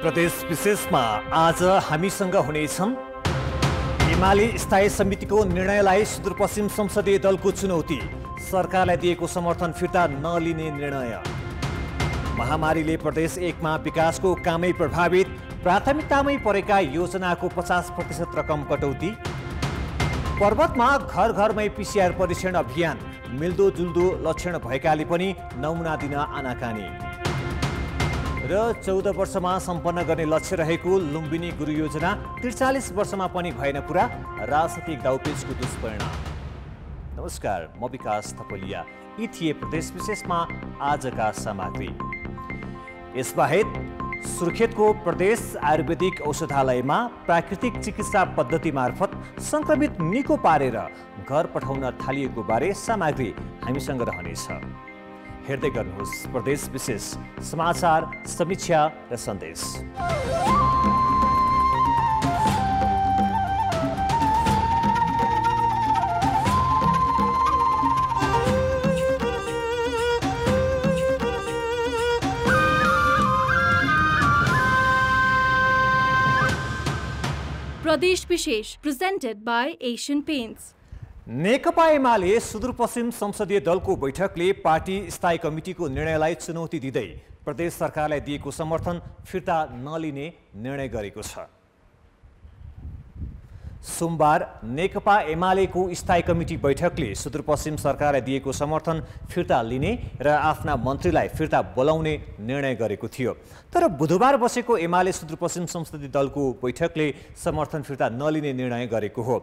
प्रदेश विशेषमा आज हामीसँग हुनेछन् एमाले स्थायी समितिको निर्णयलाई सुदूरपश्चिम संसदीय दलको चुनौती, सरकारलाई दिएको समर्थन फिर्ता नलिने निर्णय, महामारीले प्रदेश 1 मा विकासको कामै प्रभावित, प्राथमिकतामै परेका योजनाको 50% रकम कटौती, पर्वतमा घर घरमै पीसीआर परीक्षण अभियान, मिल्दोजुल्दो लक्षण भएकाले पनि नमुना दिन आनाकानी र 14 वर्षमा सम्पन्न गर्ने लक्ष्य रहेको लुम्बिनी गुरु योजना 43 वर्षमा पनि भएन पुरा, राजनीतिक दाउपेचको दुष्परिणाम। नमस्कार, म विकास थपलिया। यी थिए प्रदेश विशेषमा आजका सामग्री। यसबाहेक सुर्खेतको प्रदेश आयुर्वेदिक औषधालयमा प्राकृतिक चिकित्सा पद्धति मार्फत संक्रमित निको पारेर घर पठाउन थालिएको बारे सामग्री हामीसँग रहनेछ। हेर्दै गर्नुहोस् प्रदेश विशेष समाचार, समीक्षा र सन्देश। प्रदेश विशेष प्रेजेन्टेड बाय एशियन पेन्ट्स। नेकपा एमाले सुदूरपश्चिम संसदीय दलको बैठकले पार्टी स्थायी कमिटीको निर्णयलाई चुनौती दिँदै प्रदेश सरकारलाई दिएको समर्थन फिर्ता नलिने निर्णय गरेको छ। सोमबार नेकपा एमालेको स्थायी कमिटी बैठकले सुदूरपश्चिम सरकारलाई दिएको समर्थन फिर्ता लिने र आफ्ना मन्त्रीलाई फिर्ता बोलाउने निर्णय गरेको थियो। तर बुधबार बसेको एमाले सुदूरपश्चिम संसदीय दलको बैठकले समर्थन फिर्ता नलिने निर्णय गरेको हो।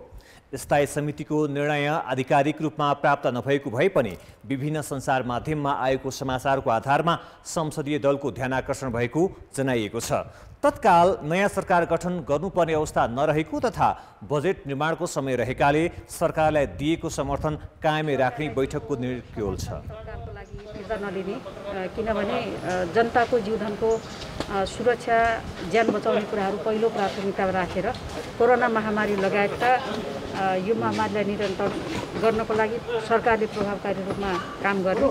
स्थायी समितिको निर्णय आधिकारिक रूपमा प्राप्त नभएको भए पनि विभिन्न सञ्चार माध्यममा आएको समाचारको आधारमा संसदीय दलको ध्यानाकर्षण भएको जनाइएको छ। तत्काल नयाँ सरकार गठन गर्नुपर्ने अवस्था नरहेको तथा बजेट निर्माणको समय रहेकाले सरकारलाई दिएको समर्थन कायमै राख्ने बैठकको निर्णय छ। किनभने जनताको जीवनको सुरक्षा, ज्यान बचाउने कुराहरू पहिलो प्राथमिकता राखेर कोरोना महामारी लगायतका यो महामारीलाई नियन्त्रण गर्नको लागि सरकारले प्रभावकारी रूपमा काम गर्ने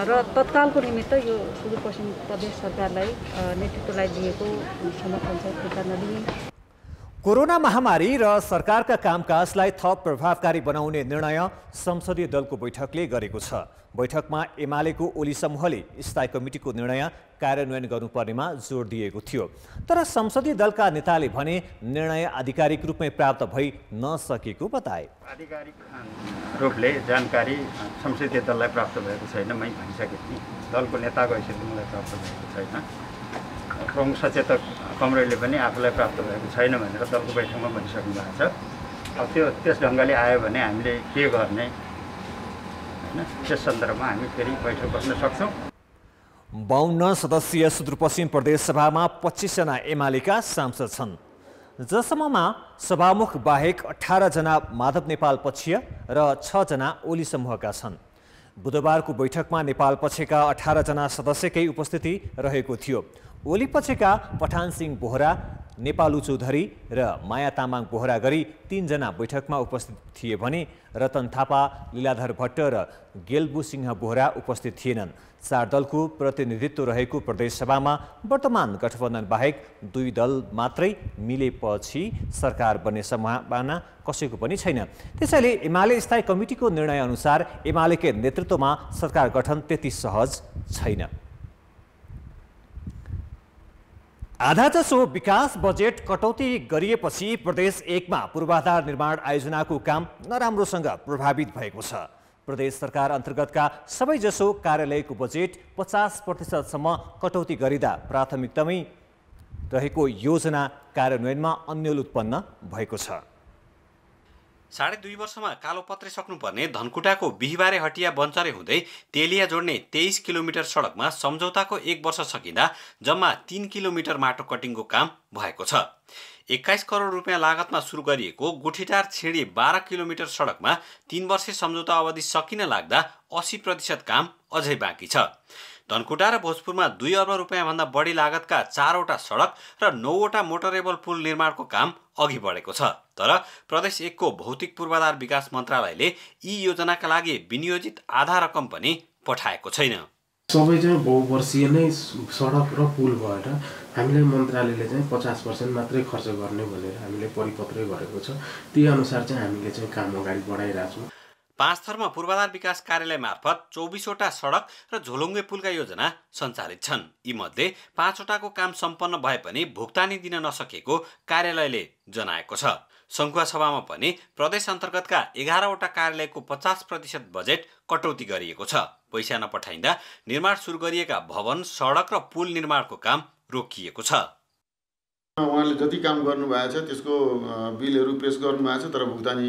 र तत्कालको निमित्त यो सुदूरपश्चिम प्रदेश सरकारलाई नेतृत्वलाई दिएको समर्थन चाहिँ फिर्ता नलिने। कोरोना महामारी र सरकारका कामकाजलाई थप प्रभावकारी बनाउने निर्णय संसदीय दलको बैठकले गरेको छ। बैठकमा एमालेको ओली समूहले स्थायी कमिटीको निर्णय कार्यान्वयन गर्नुपर्नेमा जोड दिएको थियो। तर संसदीय दलका नेताले भने निर्णय आधिकारिक रूपमै प्राप्त भइ नसकेको बताए। आधिकारिक रूपले जानकारी संसदीय दललाई प्राप्त भएको छैन, मै भनिसकेँ नि। दलको नेताको हैसियतले मलाई प्राप्त भएको छैन। प्रमुख सचेतक कमरेडले पनि आफूलाई प्राप्त भएको छैन भनेर दलको बैठकमा भनिसक्नु भएको छ। अब त्यो त्यस ढङ्गले आयो भने हामीले के गर्ने, होइन, त्यस सन्दर्भमा हामी फेरि बैठक बस्न सक्छौँ। 52 सदस्यीय सुदूरपश्चिम प्रदेश सभामा 25 जना एमालेका सांसद छन्, जसम्ममा सभामुख बाहेक 18 जना माधव नेपाल पक्षीय र 6 जना ओली समूहका छन्। बुधबारको बैठकमा नेपाल पक्षका 18 जना सदस्यकै उपस्थिति रहेको थियो। ओली पक्षका पठान सिंह बोहरा, नेपालु चौधरी र माया तामाङ बोहरा गरी 3 जना बैठकमा उपस्थित थिए भने रतन थापा, लीलाधर भट्ट र गेल्बु सिंह बोहरा उपस्थित थिएनन्। 4 दलको प्रतिनिधित्व रहेको प्रदेश सभामा वर्तमान गठबन्धन बाहेक 2 दल मात्रै मिलेपछि सरकार बन्ने सम्भावना कसैको पनि छैन। त्यसैले एमाले स्थायी कमिटीको निर्णय अनुसार एमालेकै नेतृत्वमा सरकार गठन त्यति सहज छैन। आधा जसो विकास बजेट कटौती गरिएपछि प्रदेश 1 मा पूर्वाधार निर्माण आयोजनाको काम नराम्रोसँग प्रभावित भएको छ। प्रदेश सरकार अन्तर्गतका सबैजसो कार्यालयको बजेट 50% सम्म कटौती गरिँदा प्राथमिकतामै रहेको योजना कार्यान्वयनमा अन्यल उत्पन्न भएको छ। 2.5 वर्षमा कालोपत्रे सक्नुपर्ने धनकुटाको बिहिबारे हटिया बन्चरे हुँदै तेलिया जोड्ने 23 किलोमिटर सडकमा सम्झौताको 1 वर्ष सकिँदा जम्मा 3 किलोमिटर माटो कटिङको काम भएको छ। 21 करोड रुपियाँ लागतमा सुरु गरिएको गुठीटार छिडी 12 किलोमिटर सडकमा 3 वर्षे सम्झौता अवधि सकिन लाग्दा 80% काम अझै बाँकी छ। धनकुटा र भोजपुरमा 2 अर्ब रुपियाँभन्दा बढी लागतका 4वटा सडक र 9वटा मोटरेबल पुल निर्माणको काम अघि बढेको छ। तर प्रदेश 1 को भौतिक पूर्वाधार विकास मन्त्रालयले यी योजनाका लागि विनियोजित आधा रकम पनि पठाएको छैन। सबै चाहिँ बहुवर्षीय नै सडक र पुल भएर हामीले मन्त्रालयले चाहिँ 50% मात्रै खर्च गर्ने भनेर हामीले परिपत्रै गरेको छ। त्यही अनुसार चाहिँ हामीले चाहिँ काम अगाडि बढाइरहेका छौँ। पाँचथरमा पूर्वाधार विकास कार्यालय मार्फत 24वटा सडक र झोलुङ्गे पुलका योजना सञ्चालित छन्। यीमध्ये 5वटाको काम सम्पन्न भए पनि भुक्तानी दिन नसकेको कार्यालयले जनाएको छ। सङ्खुवा सभामा पनि प्रदेश अन्तर्गतका 11वटा कार्यालयको 50% बजेट कटौती गरिएको छ। पैसा नपठाइँदा निर्माण सुरु गरिएका भवन, सडक र पुल निर्माणको काम रोकिएको छ। उहाँले जति काम गर्नुभएको छ त्यसको बिलहरू पेश गर्नुभएको छ, तर भुक्तानी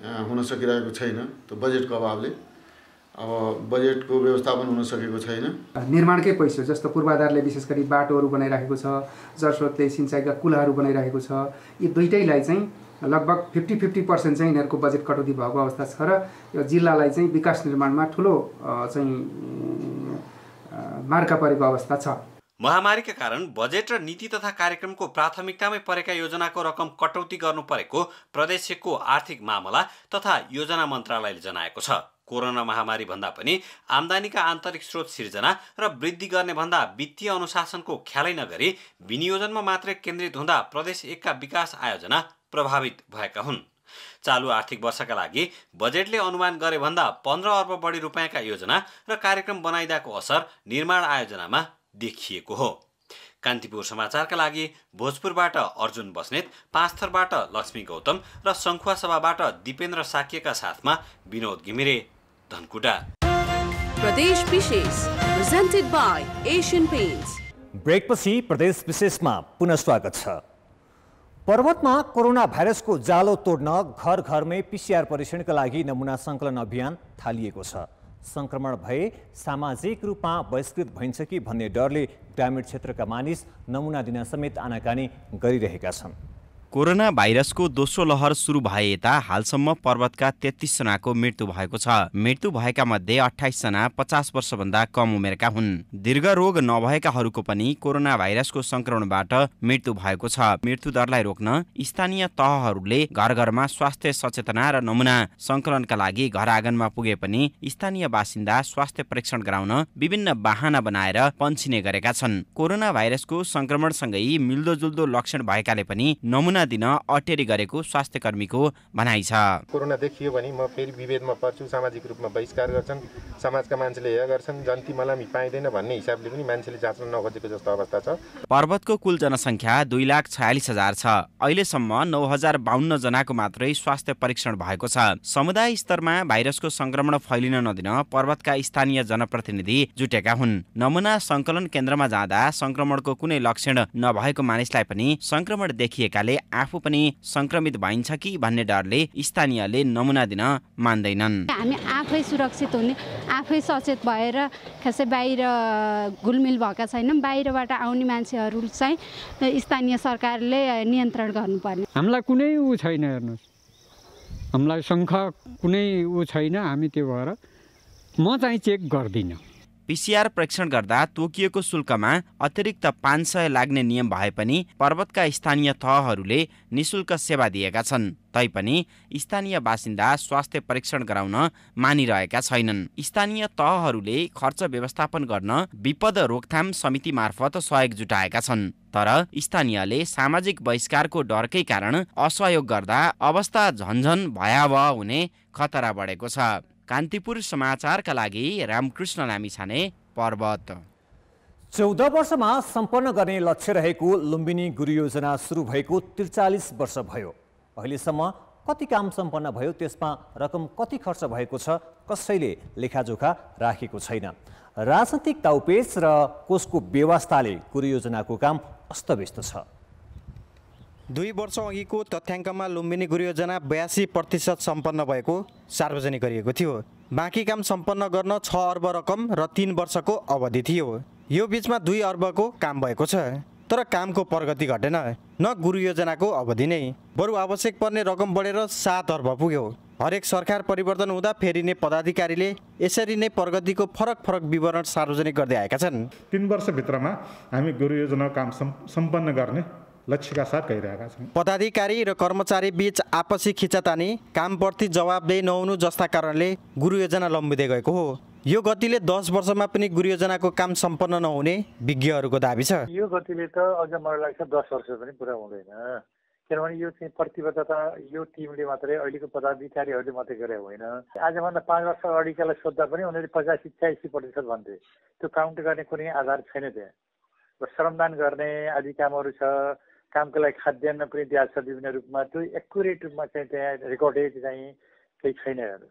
हुन सकिरहेको छैन। त्यो बजेटको अभावले अब बजेटको व्यवस्थापन हुन सकेको छैन। निर्माणकै पैसा जस्तो पूर्वाधारले विशेष गरी बाटोहरू बनाइराखेको छ, जलस्रोतले सिँचाइका कुलाहरू बनाइराखेको छ। यी दुईटैलाई चाहिँ लगभग 50% चाहिँ यिनीहरूको बजेट कटौती भएको अवस्था छ र यो जिल्लालाई चाहिँ विकास निर्माणमा ठुलो चाहिँ मार्का परेको अवस्था छ। महामारीका कारण बजेट र नीति तथा कार्यक्रमको प्राथमिकतामै परेका योजनाको रकम कटौती गर्नु परेको प्रदेशको आर्थिक मामला तथा योजना मन्त्रालयले जनाएको छ। कोरोना महामारी भन्दा पनि आम्दानीका आन्तरिक स्रोत सिर्जना र वृद्धि गर्ने भन्दा वित्तीय अनुशासनको ख्यालै नगरी विनियोजनमा मात्रै केन्द्रित हुँदा प्रदेश 1 का विकास आयोजना प्रभावित भएका हुन्। चालु आर्थिक वर्षका लागि बजेटले अनुमान गरे भन्दा 15 अर्ब बढी रुपियाँका योजना र कार्यक्रम बनाइदाको असर निर्माण आयोजनामा देखिएको हो। कान्तिपुर समाचारका लागि भोजपुरबाट अर्जुन बस्नेत, पाँचथरबाट लक्ष्मी गौतम र सङ्खुवा सभाबाट दिपेन्द्र साक्यका साथमा विनोद घिमिरे, धनकुटा। प्रदेश विशेष प्रेजेन्टेड बाय एशियन पेन्ट्स। ब्रेकपछि प्रदेश विशेषमा पुनः स्वागत छ। पर्वतमा कोरोना भाइरसको जालो तोड्न घर घरमै PCR परीक्षणका लागि नमुना सङ्कलन अभियान थालिएको छ। संक्रमण भए सामाजिक रूपमा बहिष्कृत भइन्छ कि भन्ने डरले ग्रामीण क्षेत्रका मानिस नमुना दिन समेत आनाकानी गरिरहेका छन्। कोरोना भाइरसको दोस्रो लहर सुरु भए यता हालसम्म पर्वतका 33 जनाको मृत्यु भएको छ। मृत्यु भएका मध्ये 28 जना 50 वर्षभन्दा कम उमेरका हुन्। दीर्घ रोग नभएकाहरूको पनि कोरोना भाइरसको संक्रमणबाट मृत्यु भएको छ। मृत्यु दरलाई रोक्न स्थानीय तहहरूले घर घरमा स्वास्थ्य सचेतना र नमुना संकलनका लागि घर आँगनमा पुगे पनि स्थानीय बासिन्दा स्वास्थ्य परीक्षण गराउन विभिन्न बहाना बनाएर पन्छिने गरेका छन्। कोरोना भाइरसको संक्रमणसँगै मिल्दोजुल्दो लक्षण भएकाले पनि नमुना दिन अटेरी गरेको स्वास्थ्य कर्मीको भनाइ छ। कोरोना देखियो भने म फेरि विभेदमा पर्छु, सामाजिक रूपमा बहिष्कार गर्छन्, समाजका मान्छेले हेय गर्छन्, जन्ती मलामी पाइँदैन भन्ने हिसाबले पनि मान्छेले जाँच्न नखोजेको जस्तो अवस्था छ। पर्वतको कुल जनसङ्ख्या 2,46,000 छ। अहिलेसम्म 9,052 जनाको मात्रै स्वास्थ्य परीक्षण भएको छ। समुदाय स्तरमा भाइरसको संक्रमण फैलिन नदिन पर्वतका स्थानीय जनप्रतिनिधि जुटेका हुन्। नमुना संकलन केन्द्रमा जाँदा संक्रमणको कुनै लक्षण नभएको मानिसलाई पनि संक्रमण देखिएकाले आफू पनि संक्रमित भइन्छ कि भन्ने डरले स्थानीयले नमुना दिन मान्दैनन्। हामी आफै सुरक्षित हुने, आफै सचेत भएर खासै बाहिर घुलमिल भएका छैनौँ। बाहिरबाट आउने मान्छेहरू चाहिँ स्थानीय सरकारले नियन्त्रण गर्नुपर्ने। हामीलाई कुनै छैन, हेर्नुहोस्, हामीलाई शङ्का कुनै छैन। हामी त्यो भएर म चाहिँ चेक गर्दिनँ। PCR परीक्षण गर्दा तोकिएको शुल्कमा अतिरिक्त 500 लाग्ने नियम भए पनि पर्वतका स्थानीय तहहरूले निशुल्क सेवा दिएका छन्। तैपनि स्थानीय बासिन्दा स्वास्थ्य परीक्षण गराउन मानिरहेका छैनन्। स्थानीय तहहरूले खर्च व्यवस्थापन गर्न विपद रोकथाम समिति मार्फत सहयोग जुटाएका छन्। तर स्थानीयले सामाजिक बहिष्कारको डरकै कारण असहयोग गर्दा अवस्था झन्झन भयावह हुने खतरा बढेको छ। कान्तिपुर समाचारका लागि रामकृष्ण लामिछाने, पर्वत। 14 वर्षमा सम्पन्न गर्ने लक्ष्य रहेको लुम्बिनी गुरु योजना सुरु भएको 43 वर्ष भयो। अहिलेसम्म कति काम सम्पन्न भयो, त्यसमा रकम कति खर्च भएको छ, कसैले लेखाजोखा राखेको छैन। राजनैतिक दाउपेच र कोषको व्यवस्थाले गुरु योजनाको काम अस्तव्यस्त छ। 2 वर्ष अघिको तथ्याङ्कमा लुम्बिनी गुरु योजना 82% सम्पन्न भएको सार्वजनिक गरिएको थियो। बाँकी काम सम्पन्न गर्न 6 अर्ब रकम र 3 वर्षको अवधि थियो। यो बीचमा 2 अर्बको काम भएको छ, तर कामको प्रगति घटेन। न गुरु योजनाको अवधि नै, बरु आवश्यक पर्ने रकम बढेर 7 अर्ब पुग्यो। हरेक सरकार परिवर्तन हुँदा फेरिने पदाधिकारीले यसरी नै प्रगतिको फरक विवरण सार्वजनिक गर्दै आएका छन्। 3 वर्षभित्रमा हामी गुरु योजना काम सम्पन्न गर्ने लक्ष्यका साथ गइरहेका छौँ। पदाधिकारी र कर्मचारी बीच आपसी खिचातानी, कामप्रति जवाबदेही नहुनु जस्ता कारणले गुरु योजना लम्बिँदै गएको हो। यो गतिले 10 वर्षमा पनि गुरु योजनाको काम सम्पन्न नहुने विज्ञहरूको दाबी छ। यो गतिले त अझ मलाई लाग्छ 10 वर्ष पनि पुरा हुँदैन, किनभने यो चाहिँ प्रतिबद्धता यो टिमले मात्रै, अहिलेको पदाधिकारीहरूले मात्रै गरे होइन। आजभन्दा 5 वर्ष अगाडिकालाई सोद्धा पनि उनीहरूले 85-86% भन्थे। त्यो काउन्ट गर्ने कुनै आधार छैन त्यहाँ। श्रमदान गर्ने आदि कामहरू छ, कामको लागि खाद्यान्न पनि दिएको छ विभिन्न रूपमा, त्यो एक्युरेट रूपमा चाहिँ त्यहाँ रेकर्डेड चाहिँ केही छैन।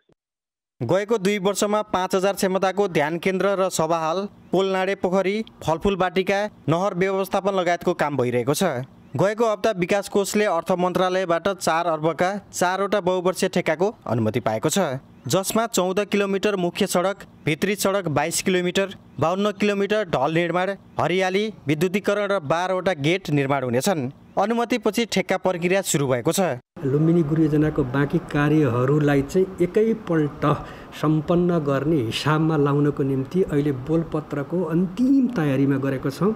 गएको 2 वर्षमा 5000 क्षमताको ध्यान केन्द्र र सभा हल, पोलनाडे पोखरी, फलफुल बाटिका, नहर व्यवस्थापन लगायतको काम भइरहेको छ। गएको हप्ता विकास कोषले अर्थ मन्त्रालयबाट 4 अर्बका 4वटा बहुवर्षीय ठेक्काको अनुमति पाएको छ, जसमा 14 किलोमिटर मुख्य सडक, भित्री सडक 22 किलोमिटर, 52 किलोमिटर ढल निर्माण, हरियाली, विद्युतीकरण र 12वटा गेट निर्माण हुनेछन्। अनुमतिपछि ठेक्का प्रक्रिया सुरु भएको छ। लुम्बिनी गुरु योजनाको बाँकी कार्यहरूलाई चाहिँ एकैपल्ट सम्पन्न गर्ने हिसाबमा लाउनको निम्ति अहिले बोलपत्रको अन्तिम तयारीमा गरेको छौँ।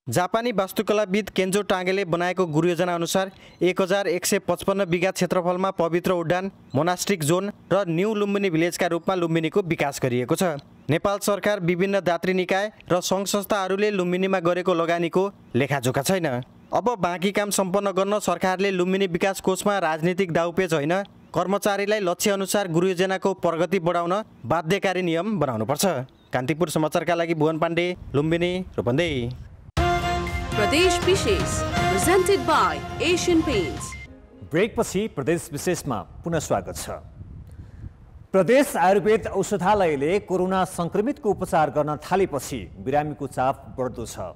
जापानी वास्तुकलाविद केन्जो टाङ्गेले बनाएको गुरु योजना अनुसार 1155 बिघा क्षेत्रफलमा पवित्र उड्डान, मोनास्ट्रिक जोन र न्यू लुम्बिनी भिलेजका रूपमा लुम्बिनीको विकास गरिएको छ। नेपाल सरकार, विभिन्न दात्री निकाय र सङ्घ संस्थाहरूले लुम्बिनीमा गरेको लगानीको लेखाजोखा छैन। अब बाँकी काम सम्पन्न गर्न सरकारले लुम्बिनी विकास कोषमा राजनीतिक दाउपेच होइन, कर्मचारीलाई लक्ष्य अनुसार गुरु योजनाको प्रगति बढाउन बाध्यकारी नियम बनाउनुपर्छ। कान्तिपुर समाचारका लागि भुवन पाण्डे, लुम्बिनी, रूपन्देही। प्रदेश विशेष presented by Asian Paints। ब्रेकपछि प्रदेश विशेषमा पुनः स्वागत छ। प्रदेश आयुर्वेद औषधालयले कोरोना संक्रमितको उपचार गर्न थालेपछि बिरामीको चाप बढ्दो छ।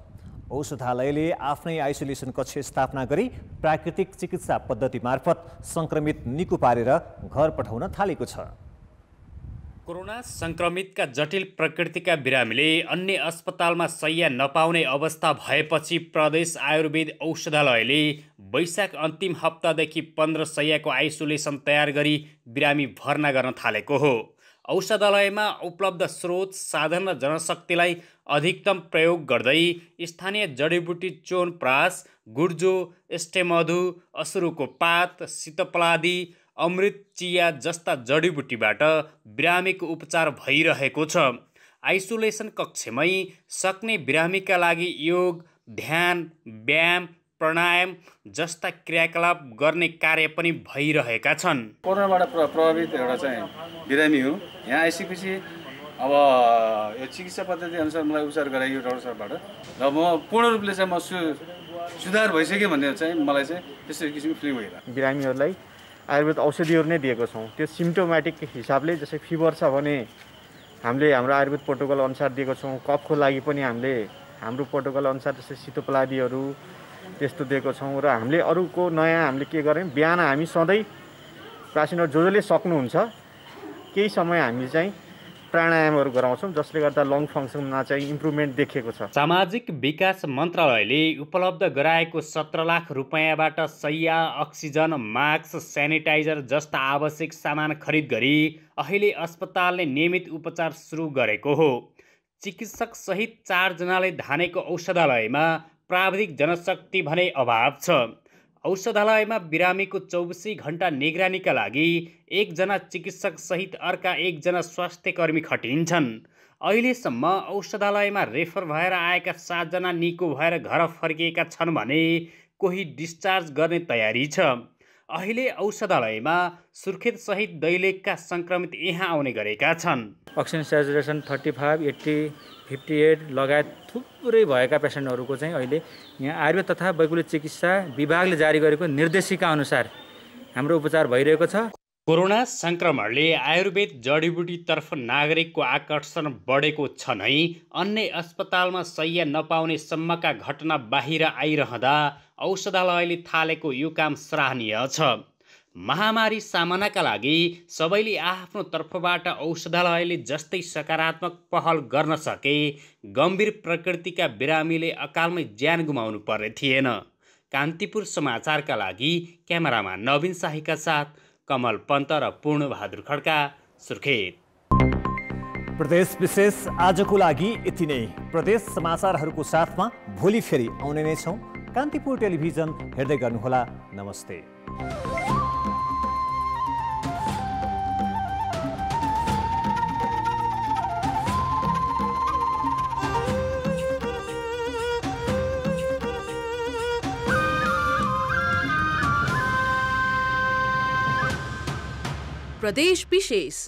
औषधालयले आफ्नै आइसोलेसन कक्ष स्थापना गरी प्राकृतिक चिकित्सा पद्धति मार्फत संक्रमित निको पारेर घर पठाउन थालेको छ। कोरोना संक्रमितका जटिल प्रकृतिका बिरामीले अन्य अस्पतालमा शय्या नपाउने अवस्था भएपछि प्रदेश आयुर्वेद औषधालयले वैशाख अन्तिम हप्तादेखि 15 शय्याको आइसोलेसन तयार गरी बिरामी भर्ना गर्न थालेको हो। औषधालयमा उपलब्ध स्रोत, साधन र जनशक्तिलाई अधिकतम प्रयोग गर्दै स्थानीय जडीबुटी च्यवनप्रास, गुर्जो, एस्टेमधु, असुरोको पात, सितपलादी, अमृत, चिया जस्ता जडीबुटीबाट बिरामीको उपचार भइरहेको छ। आइसोलेसन कक्षमै सक्ने बिरामीका लागि योग, ध्यान, व्यायाम, प्राणायाम जस्ता क्रियाकलाप गर्ने कार्य पनि भइरहेका छन्। कोरोनाबाट प्रभावित एउटा चाहिँ बिरामी हो। यहाँ आइसकेपछि अब यो चिकित्सा पद्धति अनुसार मलाई उपचार गराइयो डाक्टर साहबबाट र म पूर्ण रूपले चाहिँ म सुधार भइसक्यो भन्ने चाहिँ मलाई चाहिँ त्यस्तो किसिमको फिलिङ भइरहेको। बिरामीहरूलाई आयुर्वेद औषधिहरू नै दिएको छौँ। त्यो सिम्टोमेटिक हिसाबले, जस्तै फिभर छ भने हामीले हाम्रो आयुर्वेद प्रोटोकल अनुसार दिएको छौँ। कफको लागि पनि हामीले हाम्रो प्रोटोकल अनुसार जस्तै सितोपलादीहरू त्यस्तो दिएको छौँ। र हामीले अरूको नयाँ हामीले के गर्यौँ, बिहान हामी सधैँ पेसेन्टहरू जसले सक्नुहुन्छ केही समय हामी चाहिँ प्राणायामहरू गराउँछौँ, जसले गर्दा लङ फङ्सनमा चाहिँ इम्प्रुभमेन्ट देखिएको छ। सामाजिक विकास मन्त्रालयले उपलब्ध गराएको 17 लाख रुपैयाँबाट शय्या, अक्सिजन, मास्क, सेनिटाइजर जस्ता आवश्यक सामान खरिद गरी अहिले अस्पतालले नियमित उपचार सुरु गरेको हो। चिकित्सक सहित 4 जनाले धानेको औषधालयमा प्राविधिक जनशक्ति भने अभाव छ। औषधालयमा बिरामीको 24 घण्टा निगरानीका लागि 1 जना चिकित्सक सहित अर्का 1 जना स्वास्थ्यकर्मी खटिन्छन्। अहिलेसम्म औषधालयमा रेफर भएर आएका 7 जना निको भएर घर फर्किएका छन् भने कोही डिस्चार्ज गर्ने तयारी छ। अहिले औषधालयमा सुर्खेत सहित दैलेखका संक्रमित यहाँ आउने गरेका छन्। अक्सिजन सेचुरेसन 35, 80, 58 लगायत थुप्रै भएका पेसेन्टहरूको चाहिँ अहिले यहाँ आयुर्वेद तथा वैकल्पिक चिकित्सा विभागले जारी गरेको निर्देशिका अनुसार हाम्रो उपचार भइरहेको छ। कोरोना संक्रमणले आयुर्वेद जडीबुटीतर्फ नागरिकको आकर्षण बढेको छ नै अन्य अस्पतालमा शय्या नपाउने सम्मका घटना बाहिर आइरहँदा औषधालयले थालेको यो काम सराहनीय छ। महामारी सामनाका लागि सबैले आफ्नो तर्फबाट औषधालयले जस्तै सकारात्मक पहल गर्न सके गम्भीर प्रकृतिका बिरामीले अकालमै ज्यान गुमाउनु पर्ने थिएन। कान्तिपुर समाचारका लागि क्यामेरामा नवीन शाहीका साथ कमल पन्त र पूर्ण बहादुर खड्का, सुर्खेत। प्रदेश विशेष आजको लागि यति नै। प्रदेश समाचारहरूको साथमा भोलि फेरि आउने नै छौँ। कान्तिपुर टेलिभिजन हेर्दै गर्नुहोला। नमस्ते। प्रदेश विशेष